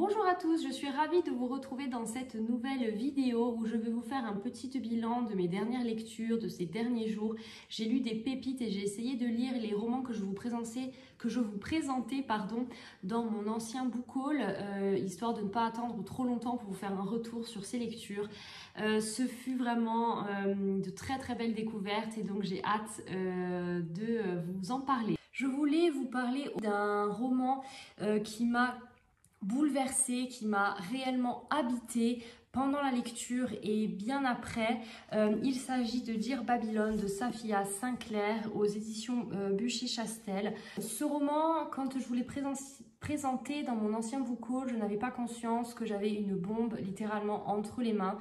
Bonjour à tous, je suis ravie de vous retrouver dans cette nouvelle vidéo où je vais vous faire un petit bilan de mes dernières lectures, de ces derniers jours. J'ai lu des pépites et j'ai essayé de lire les romans que je vous présentais, dans mon ancien book haul, histoire de ne pas attendre trop longtemps pour vous faire un retour sur ces lectures. Ce fut vraiment de très belles découvertes et donc j'ai hâte de vous en parler. Je voulais vous parler d'un roman qui m'a bouleversée, qui m'a réellement habitée pendant la lecture et bien après. Il s'agit de Dear Babylon de Safia Sinclair aux éditions Buchet-Chastel. Ce roman, quand je vous l'ai présenté dans mon ancien book haul, je n'avais pas conscience que j'avais une bombe littéralement entre les mains.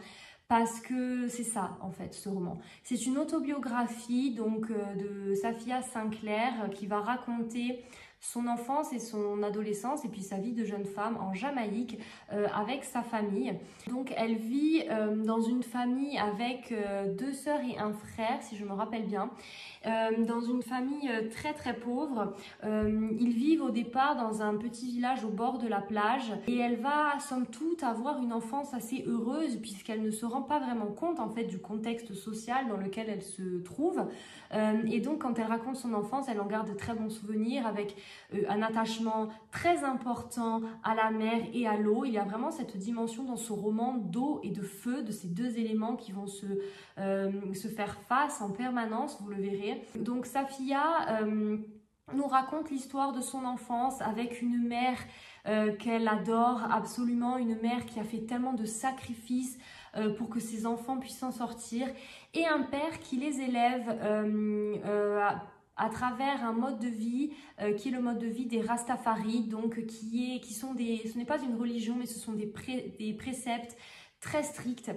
Parce que c'est ça en fait ce roman. C'est une autobiographie donc de Safia Sinclair qui va raconter son enfance et son adolescence et puis sa vie de jeune femme en Jamaïque avec sa famille. Donc elle vit dans une famille avec deux sœurs et un frère si je me rappelle bien. Dans une famille très pauvre. Ils vivent au départ dans un petit village au bord de la plage et elle va somme toute avoir une enfance assez heureuse puisqu'elle ne se rend pas vraiment compte en fait du contexte social dans lequel elle se trouve. Et donc quand elle raconte son enfance, elle en garde de très bons souvenirs avec un attachement très important à la mer et à l'eau. Il y a vraiment cette dimension dans ce roman d'eau et de feu, de ces deux éléments qui vont se faire face en permanence, vous le verrez. Donc Safia nous raconte l'histoire de son enfance avec une mère qu'elle adore absolument, une mère qui a fait tellement de sacrifices pour que ses enfants puissent s'en sortir, et un père qui les élève à travers un mode de vie qui est le mode de vie des Rastafari, donc ce n'est pas une religion mais ce sont des préceptes très stricts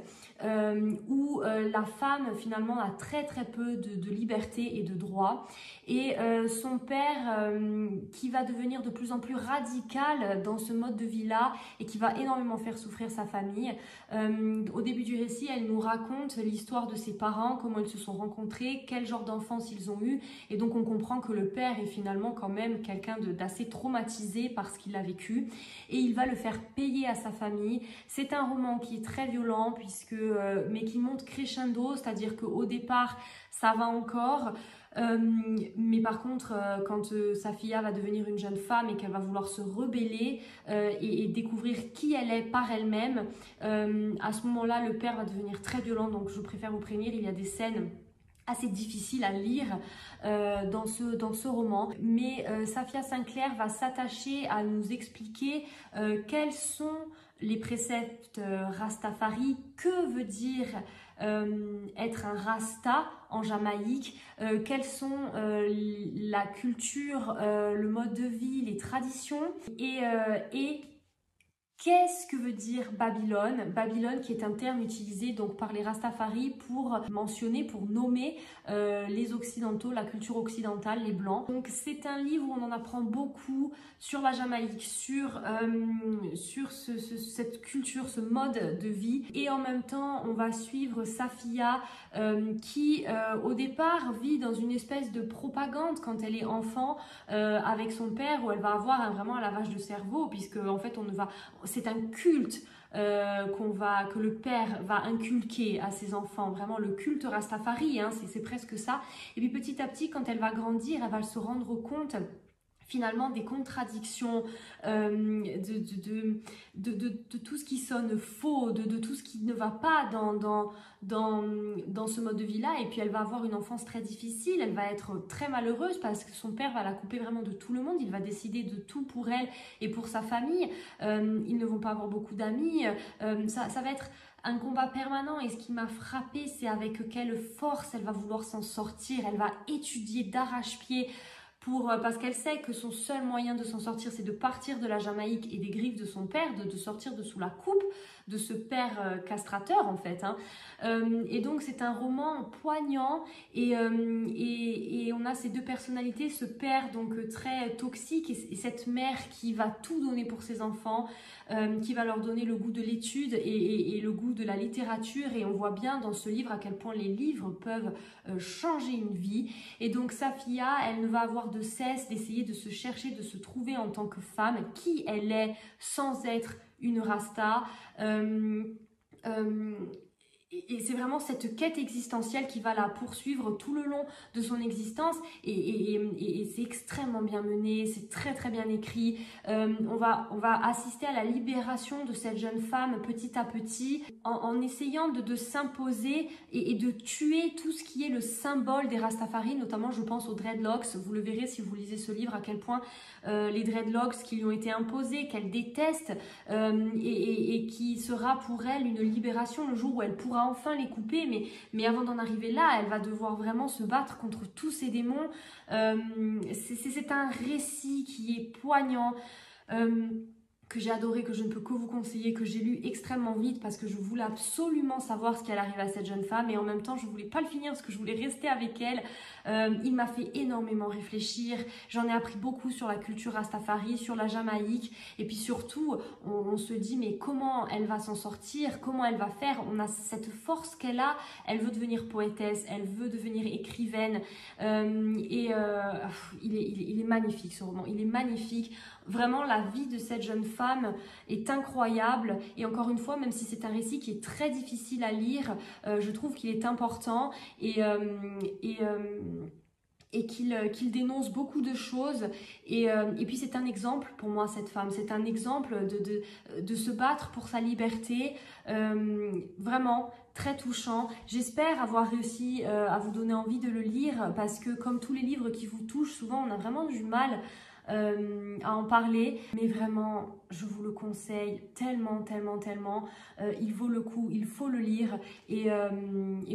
où la femme finalement a très peu de liberté et de droits, et son père qui va devenir de plus en plus radical dans ce mode de vie là et qui va énormément faire souffrir sa famille. Au début du récit, elle nous raconte l'histoire de ses parents, comment ils se sont rencontrés, quel genre d'enfance ils ont eu, et donc on comprend que le père est finalement quand même quelqu'un d'assez traumatisé par ce qu'il a vécu et il va le faire payer à sa famille. C'est un roman qui est très violent mais qui monte crescendo, c'est-à-dire qu'au départ ça va encore, mais par contre quand Safia va devenir une jeune femme et qu'elle va vouloir se rebeller et découvrir qui elle est par elle-même, à ce moment-là le père va devenir très violent. Donc je préfère vous prévenir, il y a des scènes assez difficile à lire dans ce roman, mais Safia Sinclair va s'attacher à nous expliquer quels sont les préceptes Rastafari, que veut dire être un Rasta en Jamaïque, quelles sont la culture, le mode de vie, les traditions, et qu'est-ce que veut dire Babylone? Babylone qui est un terme utilisé donc par les Rastafari pour mentionner, pour nommer les Occidentaux, la culture occidentale, les Blancs. Donc c'est un livre où on en apprend beaucoup sur la Jamaïque, sur cette culture, ce mode de vie. Et en même temps, on va suivre Safia qui au départ vit dans une espèce de propagande quand elle est enfant avec son père, où elle va avoir vraiment un lavage de cerveau, puisque en fait c'est un culte que le père va inculquer à ses enfants, vraiment le culte Rastafari, hein, c'est presque ça. Et puis petit à petit, quand elle va grandir, elle va se rendre compte finalement des contradictions, de tout ce qui sonne faux, de tout ce qui ne va pas dans ce mode de vie-là. Et puis elle va avoir une enfance très difficile, elle va être très malheureuse parce que son père va la couper vraiment de tout le monde, il va décider de tout pour elle et pour sa famille. Ils ne vont pas avoir beaucoup d'amis, ça va être un combat permanent. Et ce qui m'a frappée, c'est avec quelle force elle va vouloir s'en sortir. Elle va étudier d'arrache-pied parce qu'elle sait que son seul moyen de s'en sortir, c'est de partir de la Jamaïque et des griffes de son père, de sortir de sous la coupe de ce père castrateur en fait, hein. Et donc c'est un roman poignant et on a ces deux personnalités, ce père donc très toxique et cette mère qui va tout donner pour ses enfants, qui va leur donner le goût de l'étude et le goût de la littérature. Et on voit bien dans ce livre à quel point les livres peuvent changer une vie. Et donc Safia, elle ne va avoir de cesse d'essayer de se chercher, de se trouver en tant que femme, qui elle est sans être une rasta. Et c'est vraiment cette quête existentielle qui va la poursuivre tout le long de son existence et c'est extrêmement bien mené, c'est très très bien écrit. On va assister à la libération de cette jeune femme petit à petit en essayant de s'imposer et de tuer tout ce qui est le symbole des Rastafari, notamment je pense aux dreadlocks. Vous le verrez si vous lisez ce livre à quel point les dreadlocks qui lui ont été imposés, qu'elle déteste et qui sera pour elle une libération le jour où elle pourra enfin les couper, mais avant d'en arriver là, elle va devoir vraiment se battre contre tous ces démons. C'est un récit qui est poignant, que j'ai adoré, que je ne peux que vous conseiller, que j'ai lu extrêmement vite parce que je voulais absolument savoir ce qui allait arriver à cette jeune femme et en même temps je voulais pas le finir parce que je voulais rester avec elle. Il m'a fait énormément réfléchir, j'en ai appris beaucoup sur la culture Rastafari, sur la Jamaïque et puis surtout on se dit mais comment elle va s'en sortir, comment elle va faire, on a cette force qu'elle a, elle veut devenir poétesse, elle veut devenir écrivaine il est magnifique ce roman, il est magnifique. Vraiment, la vie de cette jeune femme est incroyable et encore une fois, même si c'est un récit qui est très difficile à lire, je trouve qu'il est important et qu'il dénonce beaucoup de choses et puis c'est un exemple pour moi cette femme, c'est un exemple de se battre pour sa liberté, vraiment très touchant. J'espère avoir réussi à vous donner envie de le lire parce que comme tous les livres qui vous touchent, souvent on a vraiment du mal à en parler, mais vraiment je vous le conseille tellement, il vaut le coup, il faut le lire et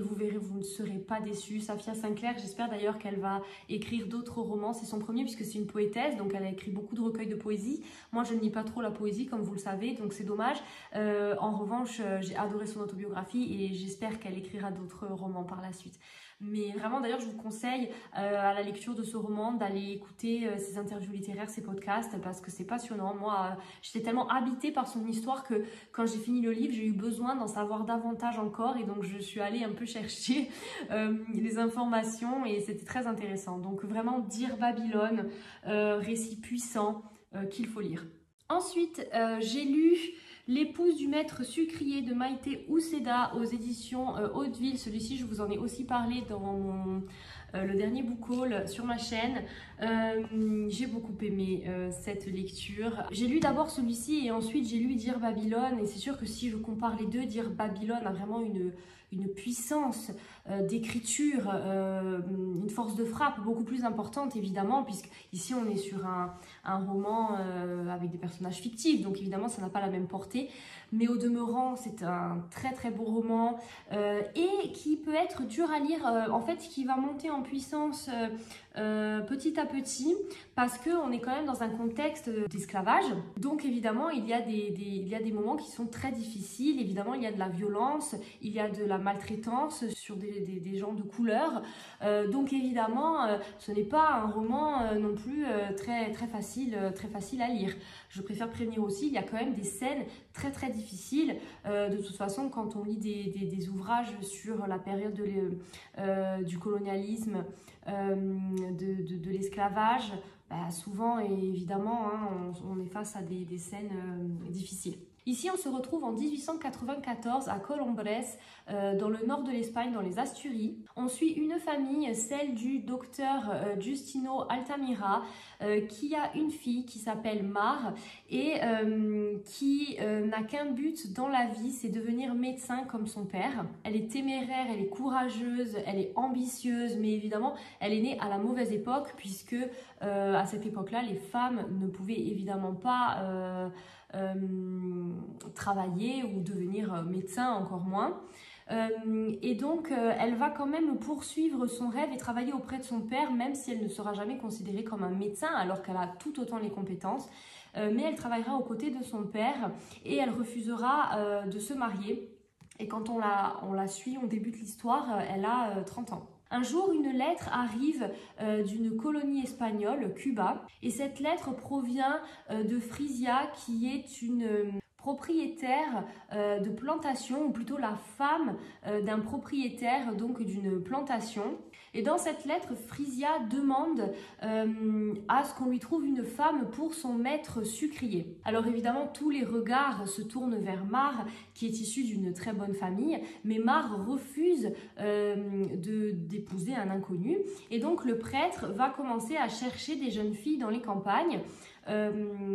vous verrez, vous ne serez pas déçus. Safia Sinclair, j'espère d'ailleurs qu'elle va écrire d'autres romans, c'est son premier puisque c'est une poétesse, donc elle a écrit beaucoup de recueils de poésie. Moi je ne lis pas trop la poésie comme vous le savez, donc c'est dommage. En revanche, j'ai adoré son autobiographie et j'espère qu'elle écrira d'autres romans par la suite. Mais vraiment, d'ailleurs, je vous conseille à la lecture de ce roman d'aller écouter ses interviews littéraires, ses podcasts, parce que c'est passionnant. Moi, j'étais tellement habitée par son histoire que quand j'ai fini le livre, j'ai eu besoin d'en savoir davantage encore. Et donc, je suis allée un peu chercher les informations et c'était très intéressant. Donc, vraiment, Dire Babylone, récit puissant qu'il faut lire. Ensuite, j'ai lu L'épouse du maître sucrier de Maïté Ousseda aux éditions Hauteville. Celui-ci, je vous en ai aussi parlé dans le dernier book haul sur ma chaîne. J'ai beaucoup aimé cette lecture. J'ai lu d'abord celui-ci et ensuite j'ai lu Dire Babylone. Et c'est sûr que si je compare les deux, Dire Babylone a vraiment une puissance d'écriture, une force de frappe beaucoup plus importante évidemment, puisque ici on est sur un roman avec des personnages fictifs, donc évidemment ça n'a pas la même portée, mais au demeurant c'est un très beau roman et qui peut être dur à lire, en fait qui va monter en puissance petit à petit, parce qu'on est quand même dans un contexte d'esclavage, donc évidemment il y a des moments qui sont très difficiles, évidemment il y a de la violence, il y a de la maltraitance sur des gens de couleur, donc évidemment ce n'est pas un roman non plus très facile à lire. Je préfère prévenir aussi, il y a quand même des scènes très difficiles, de toute façon quand on lit des ouvrages sur la période du colonialisme, de l'esclavage, bah souvent et évidemment hein, on est face à des scènes difficiles. Ici, on se retrouve en 1894 à Colombres, dans le nord de l'Espagne, dans les Asturies. On suit une famille, celle du docteur Justino Altamira, qui a une fille qui s'appelle Mar et qui n'a qu'un but dans la vie, c'est devenir médecin comme son père. Elle est téméraire, elle est courageuse, elle est ambitieuse, mais évidemment, elle est née à la mauvaise époque puisque à cette époque-là, les femmes ne pouvaient évidemment pas travailler ou devenir médecin, encore moins. Et donc elle va quand même poursuivre son rêve et travailler auprès de son père, même si elle ne sera jamais considérée comme un médecin alors qu'elle a tout autant les compétences, mais elle travaillera aux côtés de son père et elle refusera de se marier. Et quand on la suit, on débute l'histoire, elle a 30 ans. Un jour, une lettre arrive d'une colonie espagnole, Cuba, et cette lettre provient de Frisia, qui est une propriétaire de plantation, ou plutôt la femme d'un propriétaire donc d'une plantation. Et dans cette lettre, Frisia demande à ce qu'on lui trouve une femme pour son maître sucrier. Alors évidemment, tous les regards se tournent vers Mar, qui est issue d'une très bonne famille, mais Mar refuse d'épouser un inconnu. Et donc le prêtre va commencer à chercher des jeunes filles dans les campagnes,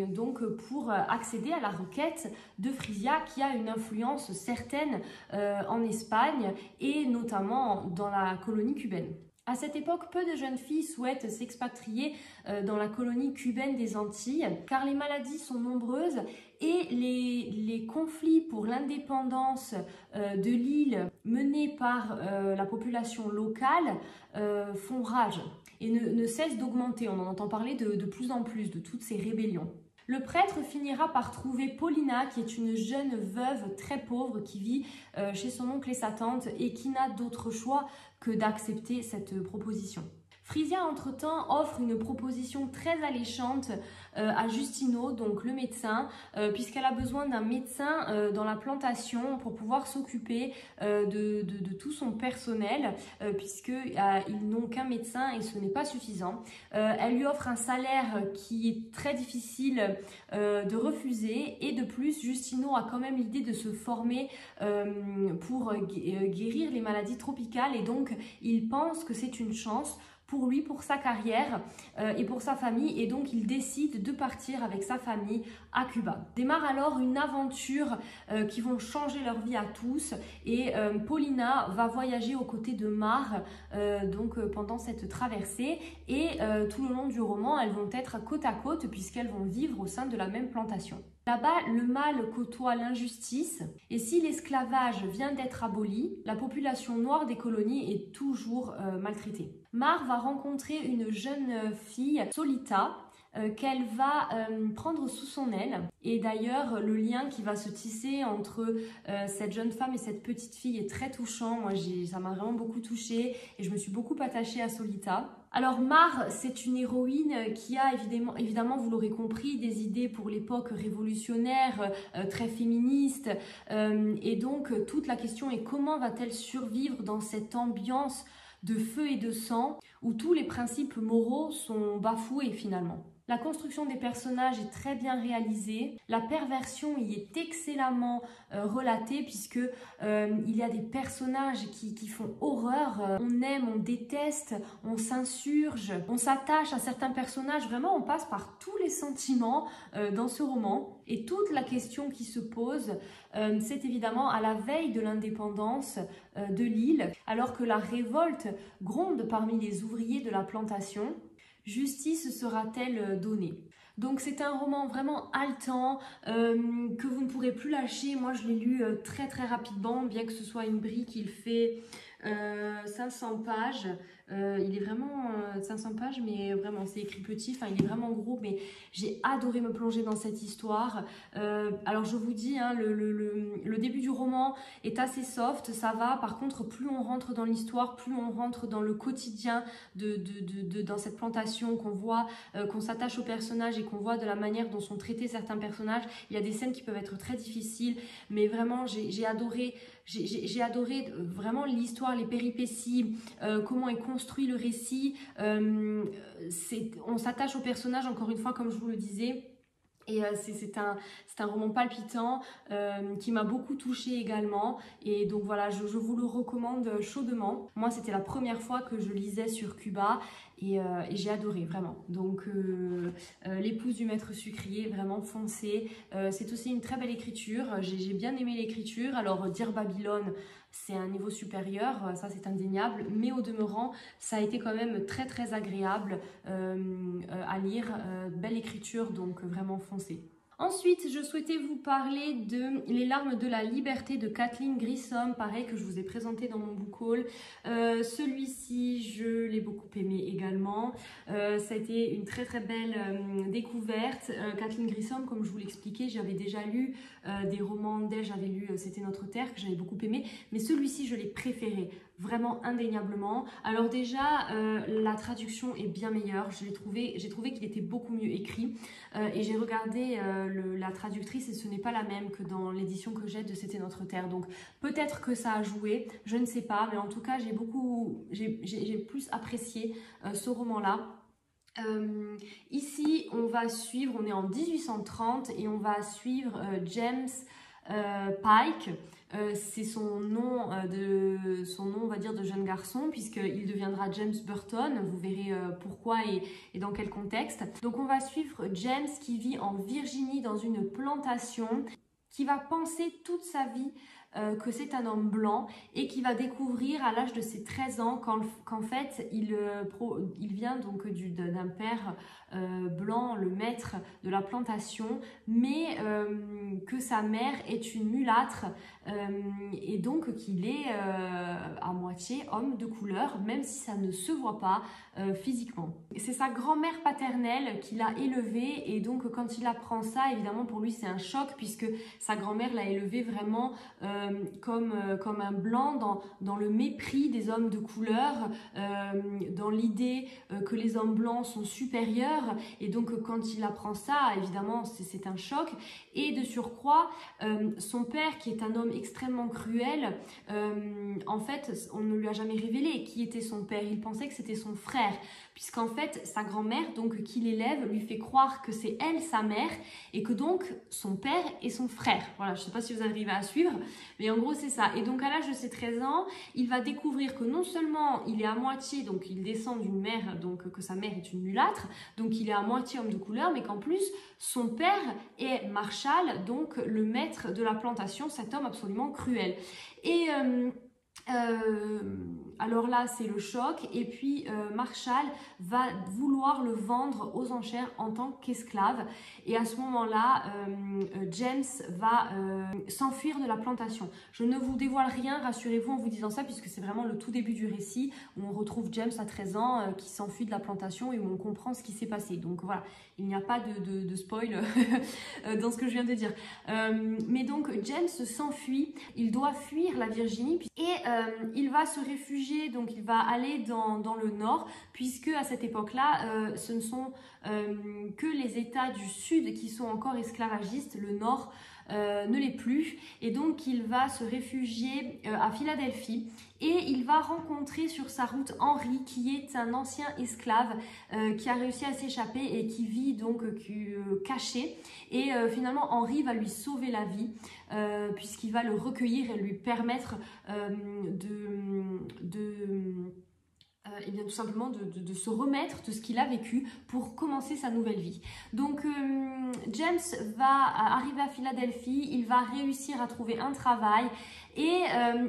donc pour accéder à la requête de Frisia, qui a une influence certaine en Espagne et notamment dans la colonie cubaine. À cette époque, peu de jeunes filles souhaitent s'expatrier dans la colonie cubaine des Antilles, car les maladies sont nombreuses et les conflits pour l'indépendance de l'île menés par la population locale font rage et ne cessent d'augmenter. On en entend parler de plus en plus de toutes ces rébellions. Le prêtre finira par trouver Paulina, qui est une jeune veuve très pauvre qui vit chez son oncle et sa tante et qui n'a d'autre choix que d'accepter cette proposition. Frisia, entre-temps, offre une proposition très alléchante à Justino, donc le médecin, puisqu'elle a besoin d'un médecin dans la plantation pour pouvoir s'occuper de tout son personnel, puisqu'ils n'ont qu'un médecin et ce n'est pas suffisant. Elle lui offre un salaire qui est très difficile de refuser, et de plus, Justino a quand même l'idée de se former pour guérir les maladies tropicales, et donc il pense que c'est une chance pour lui, pour sa carrière et pour sa famille, et donc il décide de partir avec sa famille à Cuba. Démarre alors une aventure qui vont changer leur vie à tous, et Paulina va voyager aux côtés de Mar pendant cette traversée, et tout le long du roman, elles vont être côte à côte puisqu'elles vont vivre au sein de la même plantation. Là-bas, le mal côtoie l'injustice, et si l'esclavage vient d'être aboli, la population noire des colonies est toujours maltraitée. Mar va rencontrer une jeune fille, Solita, qu'elle va prendre sous son aile. Et d'ailleurs, le lien qui va se tisser entre cette jeune femme et cette petite fille est très touchant. Moi, ça m'a vraiment beaucoup touchée et je me suis beaucoup attachée à Solita. Alors Mar, c'est une héroïne qui a évidemment, vous l'aurez compris, des idées pour l'époque révolutionnaire, très féministe. Et donc, toute la question est comment va-t-elle survivre dans cette ambiance de feu et de sang où tous les principes moraux sont bafoués finalement. La construction des personnages est très bien réalisée, la perversion y est excellemment relatée, puisque il y a des personnages qui font horreur. On aime, on déteste, on s'insurge, on s'attache à certains personnages. Vraiment, on passe par tous les sentiments dans ce roman. Et toute la question qui se pose, c'est évidemment à la veille de l'indépendance de l'île, alors que la révolte gronde parmi les ouvriers de la plantation. Justice sera-t-elle donnée? Donc c'est un roman vraiment haletant que vous ne pourrez plus lâcher. Moi je l'ai lu très rapidement, bien que ce soit une brique. Il fait 500 pages. Il est vraiment 500 pages, mais vraiment c'est écrit petit, enfin il est vraiment gros, mais j'ai adoré me plonger dans cette histoire. Alors je vous dis, hein, le début du roman est assez soft, ça va. Par contre, plus on rentre dans l'histoire, plus on rentre dans le quotidien dans cette plantation, qu'on voit, qu'on s'attache aux personnages et qu'on voit de la manière dont sont traités certains personnages. Il y a des scènes qui peuvent être très difficiles, mais vraiment j'ai adoré. J'ai adoré vraiment l'histoire, les péripéties, comment est construit le récit. On s'attache au personnage, encore une fois, comme je vous le disais. Et c'est un roman palpitant qui m'a beaucoup touchée également. Et donc voilà, je vous le recommande chaudement. Moi, c'était la première fois que je lisais sur Cuba. Et j'ai adoré, vraiment. Donc, L'épouse du maître sucrier, vraiment foncé. C'est aussi une très belle écriture. J'ai bien aimé l'écriture. Alors, dire Babylone, c'est un niveau supérieur, ça c'est indéniable. Mais au demeurant, ça a été quand même très agréable à lire. Belle écriture, donc vraiment foncé. Ensuite, je souhaitais vous parler de Les larmes de la liberté de Kathleen Grissom, pareil que je vous ai présenté dans mon book haul. Celui-ci, je l'ai beaucoup aimé également. Ça a été une très belle découverte. Kathleen Grissom, comme je vous l'expliquais, j'avais déjà lu des romans d'elle, j'avais lu C'était notre terre, que j'avais beaucoup aimé, mais celui-ci, je l'ai préféré. vraiment indéniablement. Alors déjà, la traduction est bien meilleure, j'ai trouvé qu'il était beaucoup mieux écrit et j'ai regardé la traductrice et ce n'est pas la même que dans l'édition que j'ai de C'était notre terre. Donc peut-être que ça a joué, je ne sais pas, mais en tout cas j'ai plus apprécié ce roman-là. Ici, on va suivre, on est en 1830 et on va suivre James Pike. C'est son nom, on va dire, de jeune garçon, puisqu'il deviendra James Burton. Vous verrez pourquoi et dans quel contexte. Donc on va suivre James qui vit en Virginie dans une plantation, qui va penser toute sa vie que c'est un homme blanc et qui va découvrir à l'âge de ses 13 ans qu'en fait il vient donc d'un père blanc, le maître de la plantation, mais que sa mère est une mulâtre et donc qu'il est à moitié homme de couleur, même si ça ne se voit pas physiquement. C'est sa grand-mère paternelle qui l'a élevé et donc quand il apprend ça, évidemment pour lui c'est un choc puisque sa grand-mère l'a élevé vraiment comme un blanc dans le mépris des hommes de couleur, dans l'idée que les hommes blancs sont supérieurs et donc quand il apprend ça, évidemment c'est un choc et de surcroît son père qui est un homme extrêmement cruel, en fait on ne lui a jamais révélé qui était son père, il pensait que c'était son frère puisqu'en fait sa grand-mère donc qui l'élève lui fait croire que c'est elle sa mère et que donc son père est son frère. Voilà, je ne sais pas si vous arrivez à suivre, mais en gros c'est ça. Et donc à l'âge de ses 13 ans, il va découvrir que non seulement il est à moitié, donc il descend d'une mère, donc que sa mère est une mulâtre, donc il est à moitié homme de couleur, mais qu'en plus son père est Marshall, donc le maître de la plantation, cet homme absolument cruel. Et alors là c'est le choc et puis Marshall va vouloir le vendre aux enchères en tant qu'esclave et à ce moment-là James va s'enfuir de la plantation. Je ne vous dévoile rien, rassurez-vous en vous disant ça puisque c'est vraiment le tout début du récit où on retrouve James à 13 ans qui s'enfuit de la plantation et où on comprend ce qui s'est passé. Donc voilà, il n'y a pas de spoil dans ce que je viens de dire. Mais donc James s'enfuit, il doit fuir la Virginie et il va se réfugier, donc il va aller dans le nord, puisque à cette époque-là, ce ne sont que les États du sud qui sont encore esclavagistes, le nord ne l'est plus, et donc il va se réfugier à Philadelphie et il va rencontrer sur sa route Henry qui est un ancien esclave qui a réussi à s'échapper et qui vit donc caché et finalement Henry va lui sauver la vie puisqu'il va le recueillir et lui permettre et bien tout simplement de se remettre de ce qu'il a vécu pour commencer sa nouvelle vie. Donc James va arriver à Philadelphie, il va réussir à trouver un travail et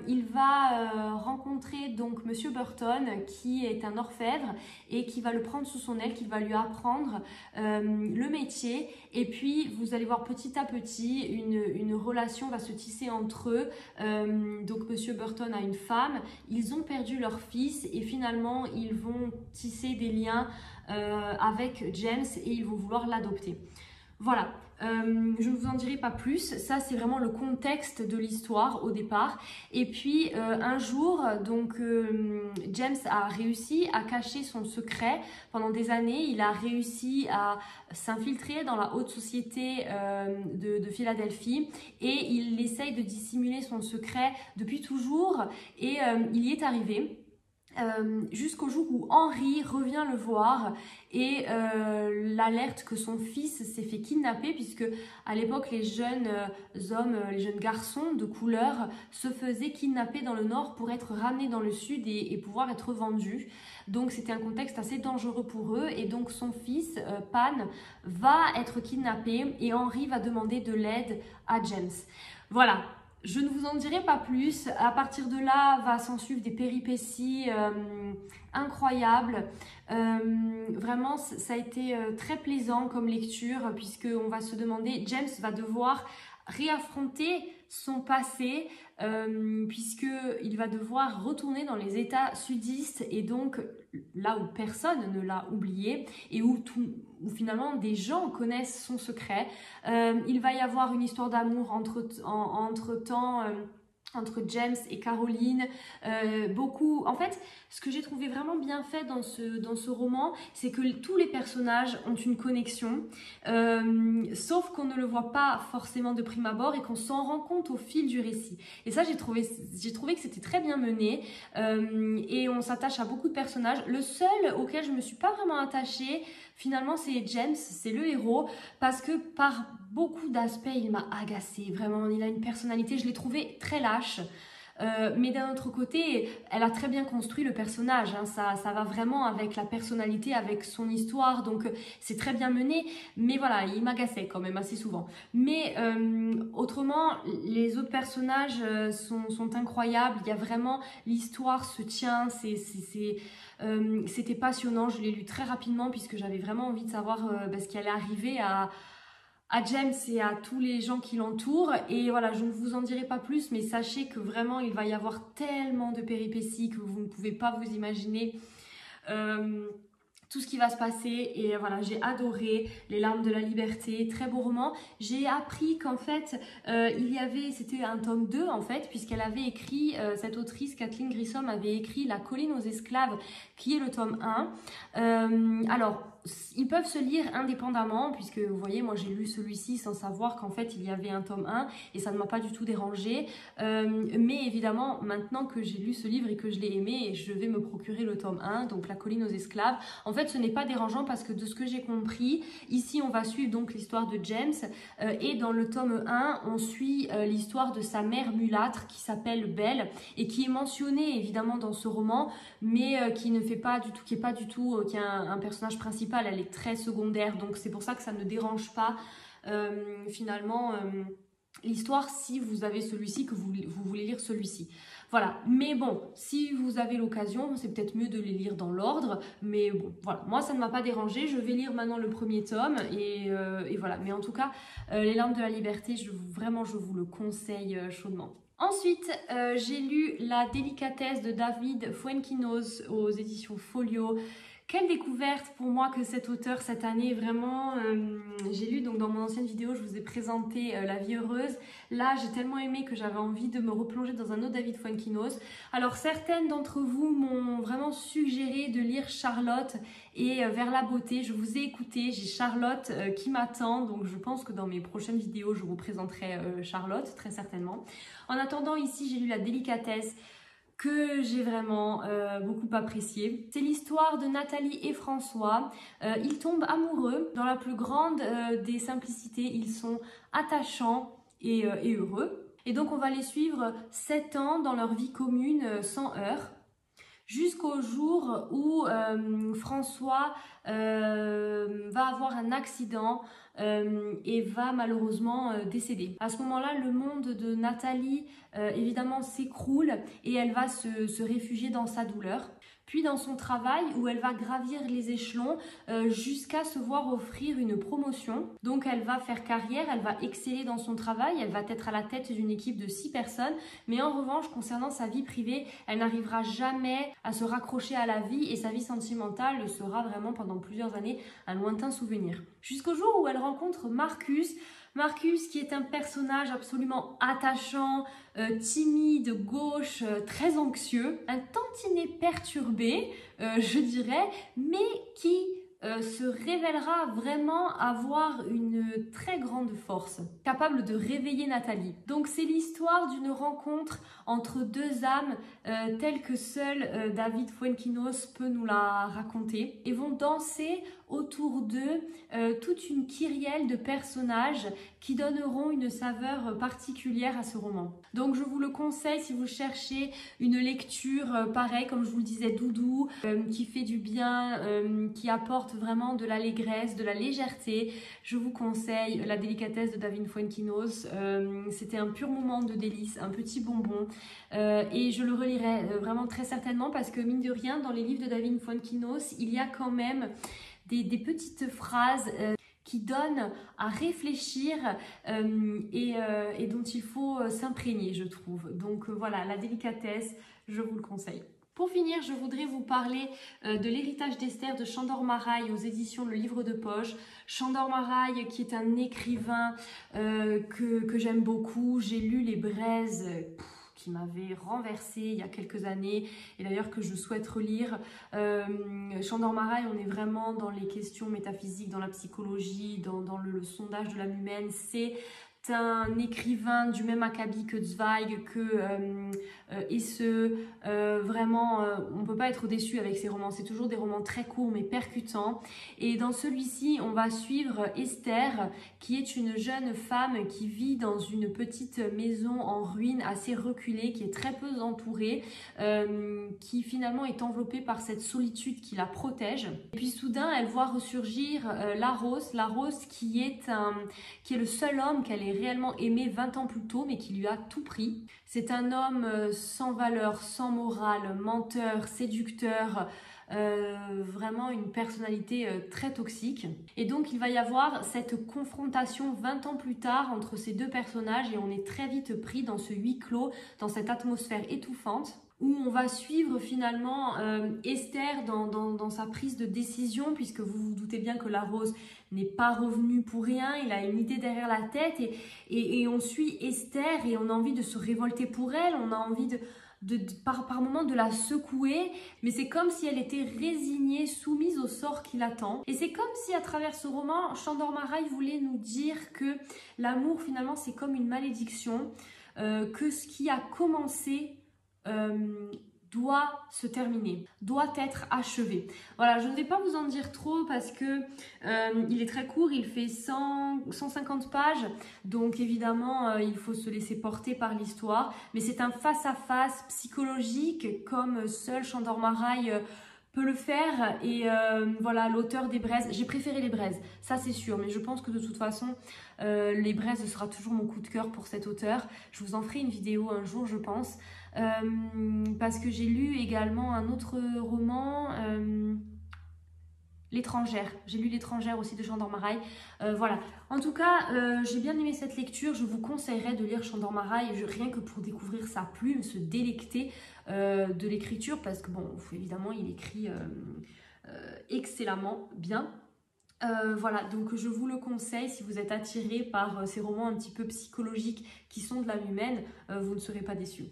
il va rencontrer donc Monsieur Burton qui est un orfèvre et qui va le prendre sous son aile, qui va lui apprendre le métier et puis vous allez voir petit à petit une relation va se tisser entre eux. Donc Monsieur Burton a une femme, ils ont perdu leur fils et finalement ils vont tisser des liens avec James et ils vont vouloir l'adopter. Voilà, je ne vous en dirai pas plus, ça c'est vraiment le contexte de l'histoire au départ. Et puis un jour, donc James a réussi à cacher son secret pendant des années, il a réussi à s'infiltrer dans la haute société de Philadelphie et il essaye de dissimuler son secret depuis toujours et il y est arrivé. Jusqu'au jour où Henry revient le voir et l'alerte que son fils s'est fait kidnapper puisque à l'époque les jeunes hommes, les jeunes garçons de couleur se faisaient kidnapper dans le nord pour être ramenés dans le sud et pouvoir être vendus. Donc c'était un contexte assez dangereux pour eux et donc son fils Pan va être kidnappé et Henry va demander de l'aide à James. Voilà. Je ne vous en dirai pas plus, à partir de là va s'en suivre des péripéties incroyables. Vraiment ça a été très plaisant comme lecture puisqu'on va se demander, James va devoir réaffronter son passé puisqu'il va devoir retourner dans les États sudistes et donc là où personne ne l'a oublié et où finalement des gens connaissent son secret. Il va y avoir une histoire d'amour entre-temps entre James et Caroline, beaucoup. En fait, ce que j'ai trouvé vraiment bien fait dans ce roman, c'est que tous les personnages ont une connexion, sauf qu'on ne le voit pas forcément de prime abord et qu'on s'en rend compte au fil du récit. Et ça, j'ai trouvé que c'était très bien mené, et on s'attache à beaucoup de personnages. Le seul auquel je me suis pas vraiment attachée, finalement, c'est James, c'est le héros, parce que par beaucoup d'aspects, il m'a agacée. Vraiment, il a une personnalité, je l'ai trouvé très lâche. Mais d'un autre côté, elle a très bien construit le personnage, hein. Ça va vraiment avec la personnalité, avec son histoire, donc c'est très bien mené, mais voilà, il m'agaçait quand même assez souvent. Mais autrement, les autres personnages sont incroyables, il y a vraiment, l'histoire se tient, c'était passionnant, je l'ai lu très rapidement puisque j'avais vraiment envie de savoir ce qui allait arriver à James et à tous les gens qui l'entourent. Et voilà, je ne vous en dirai pas plus, mais sachez que vraiment, il va y avoir tellement de péripéties que vous ne pouvez pas vous imaginer tout ce qui va se passer. Et voilà, j'ai adoré Les larmes de la liberté, très beau roman. J'ai appris qu'en fait, c'était un tome 2 en fait, puisqu'elle avait écrit, cette autrice Kathleen Grissom avait écrit La colline aux esclaves, qui est le tome 1. Alors, ils peuvent se lire indépendamment, puisque vous voyez, moi j'ai lu celui-ci sans savoir qu'en fait il y avait un tome 1 et ça ne m'a pas du tout dérangé. Mais évidemment, maintenant que j'ai lu ce livre et que je l'ai aimé, je vais me procurer le tome 1, donc La colline aux esclaves. En fait, ce n'est pas dérangeant parce que de ce que j'ai compris, ici on va suivre donc l'histoire de James et dans le tome 1, on suit l'histoire de sa mère mulâtre qui s'appelle Belle et qui est mentionnée évidemment dans ce roman, mais qui est un personnage principal. Elle est très secondaire, donc c'est pour ça que ça ne dérange pas finalement l'histoire si vous avez celui-ci, que vous voulez lire celui-ci. Voilà, mais bon, si vous avez l'occasion, c'est peut-être mieux de les lire dans l'ordre, mais bon, voilà, moi ça ne m'a pas dérangé, je vais lire maintenant le premier tome, et voilà, mais en tout cas, Les larmes de la liberté, vraiment, je vous le conseille chaudement. Ensuite, j'ai lu La délicatesse de David Fuenquinos aux éditions Folio. Quelle découverte pour moi que cet auteur cette année, vraiment. J'ai lu, donc dans mon ancienne vidéo, je vous ai présenté La vie heureuse. Là, j'ai tellement aimé que j'avais envie de me replonger dans un autre David Fuenquinos. Alors, certaines d'entre vous m'ont vraiment suggéré de lire Charlotte et Vers la beauté. Je vous ai écouté, j'ai Charlotte qui m'attend, donc je pense que dans mes prochaines vidéos, je vous présenterai Charlotte, très certainement. En attendant, ici, j'ai lu La délicatesse, que j'ai vraiment beaucoup apprécié. C'est l'histoire de Nathalie et François. Ils tombent amoureux dans la plus grande des simplicités. Ils sont attachants et heureux. Et donc on va les suivre 7 ans dans leur vie commune sans heurts, jusqu'au jour où François va avoir un accident et va malheureusement décéder. À ce moment-là, le monde de Nathalie évidemment s'écroule et elle va se réfugier dans sa douleur. Puis dans son travail où elle va gravir les échelons jusqu'à se voir offrir une promotion. Donc elle va faire carrière, elle va exceller dans son travail, elle va être à la tête d'une équipe de 6 personnes. Mais en revanche, concernant sa vie privée, elle n'arrivera jamais à se raccrocher à la vie et sa vie sentimentale sera vraiment pendant plusieurs années un lointain souvenir. Jusqu'au jour où elle rencontre Marcus. Marcus qui est un personnage absolument attachant, timide, gauche, très anxieux, un tantinet perturbé, je dirais, mais qui se révélera vraiment avoir une très grande force, capable de réveiller Nathalie. Donc c'est l'histoire d'une rencontre entre deux âmes telle que seul David Fuenquinos peut nous la raconter, et vont danser autour d'eux toute une kyrielle de personnages qui donneront une saveur particulière à ce roman. Donc je vous le conseille si vous cherchez une lecture pareil, comme je vous le disais, doudou, qui fait du bien, qui apporte vraiment de l'allégresse, de la légèreté. Je vous conseille La délicatesse de David Fuenquinos. C'était un pur moment de délice, un petit bonbon, et je le relirai vraiment très certainement parce que mine de rien, dans les livres de David Fuenquinos, il y a quand même des petites phrases qui donnent à réfléchir et dont il faut s'imprégner, je trouve. Donc voilà, La délicatesse, je vous le conseille. Pour finir, je voudrais vous parler de L'héritage d'Esther de Sándor Márai aux éditions Le Livre de Poche. Sándor Márai qui est un écrivain que j'aime beaucoup. J'ai lu Les Braises, qui m'avait renversée il y a quelques années et d'ailleurs que je souhaite relire. Sándor Márai, on est vraiment dans les questions métaphysiques, dans la psychologie, dans le sondage de l'âme humaine. C'est un écrivain du même acabit que Zweig, que Hesse. Vraiment, on ne peut pas être déçu avec ses romans. C'est toujours des romans très courts mais percutants. Et dans celui-ci, on va suivre Esther, qui est une jeune femme qui vit dans une petite maison en ruine assez reculée, qui est très peu entourée, qui finalement est enveloppée par cette solitude qui la protège. Et puis soudain, elle voit ressurgir Larros qui est le seul homme qu'elle ait réellement aimé 20 ans plus tôt, mais qui lui a tout pris. C'est un homme sans valeur, sans morale, menteur, séducteur, vraiment une personnalité très toxique. Et donc il va y avoir cette confrontation 20 ans plus tard entre ces deux personnages et on est très vite pris dans ce huis clos, dans cette atmosphère étouffante, où on va suivre finalement Esther dans sa prise de décision, puisque vous vous doutez bien que Larros n'est pas revenu pour rien, il a une idée derrière la tête et on suit Esther et on a envie de se révolter pour elle, on a envie par moments de la secouer, mais c'est comme si elle était résignée, soumise au sort qui l'attend. Et c'est comme si à travers ce roman, Sándor Márai voulait nous dire que l'amour finalement c'est comme une malédiction, que ce qui a commencé doit se terminer, doit être achevé. Voilà, je ne vais pas vous en dire trop parce que il est très court, il fait 150 pages, donc évidemment il faut se laisser porter par l'histoire, mais c'est un face-à-face psychologique comme seul Sándor Márai peut le faire. Et voilà, l'auteur des Braises, j'ai préféré les Braises, ça c'est sûr, mais je pense que de toute façon les Braises sera toujours mon coup de cœur pour cet auteur. Je vous en ferai une vidéo un jour je pense, parce que j'ai lu également un autre roman, L'étrangère. J'ai lu L'étrangère aussi de Sándor Márai. Voilà. En tout cas, j'ai bien aimé cette lecture. Je vous conseillerais de lire Sándor Márai, rien que pour découvrir sa plume, se délecter de l'écriture, parce que bon, évidemment, il écrit excellemment bien. Voilà, donc je vous le conseille si vous êtes attiré par ces romans un petit peu psychologiques qui sont de l'âme humaine, vous ne serez pas déçus.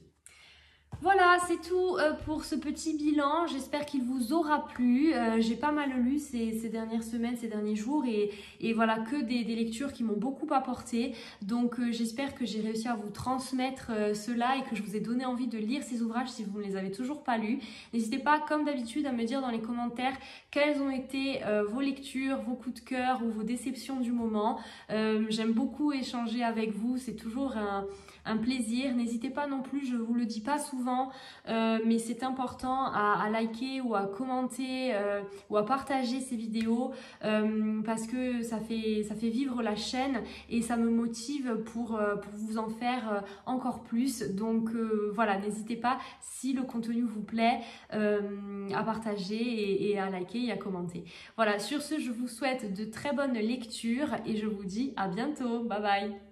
Voilà, c'est tout pour ce petit bilan. J'espère qu'il vous aura plu. J'ai pas mal lu ces dernières semaines, ces derniers jours et voilà, que des lectures qui m'ont beaucoup apporté. Donc j'espère que j'ai réussi à vous transmettre cela et que je vous ai donné envie de lire ces ouvrages si vous ne les avez toujours pas lus. N'hésitez pas, comme d'habitude, à me dire dans les commentaires quelles ont été vos lectures, vos coups de cœur ou vos déceptions du moment. J'aime beaucoup échanger avec vous, c'est toujours un plaisir. N'hésitez pas non plus, je vous le dis pas souvent, mais c'est important à liker ou à commenter ou à partager ces vidéos parce que ça fait vivre la chaîne et ça me motive pour vous en faire encore plus. Donc voilà, n'hésitez pas, si le contenu vous plaît, à partager et à liker et à commenter. Voilà, sur ce, je vous souhaite de très bonnes lectures et je vous dis à bientôt. Bye bye.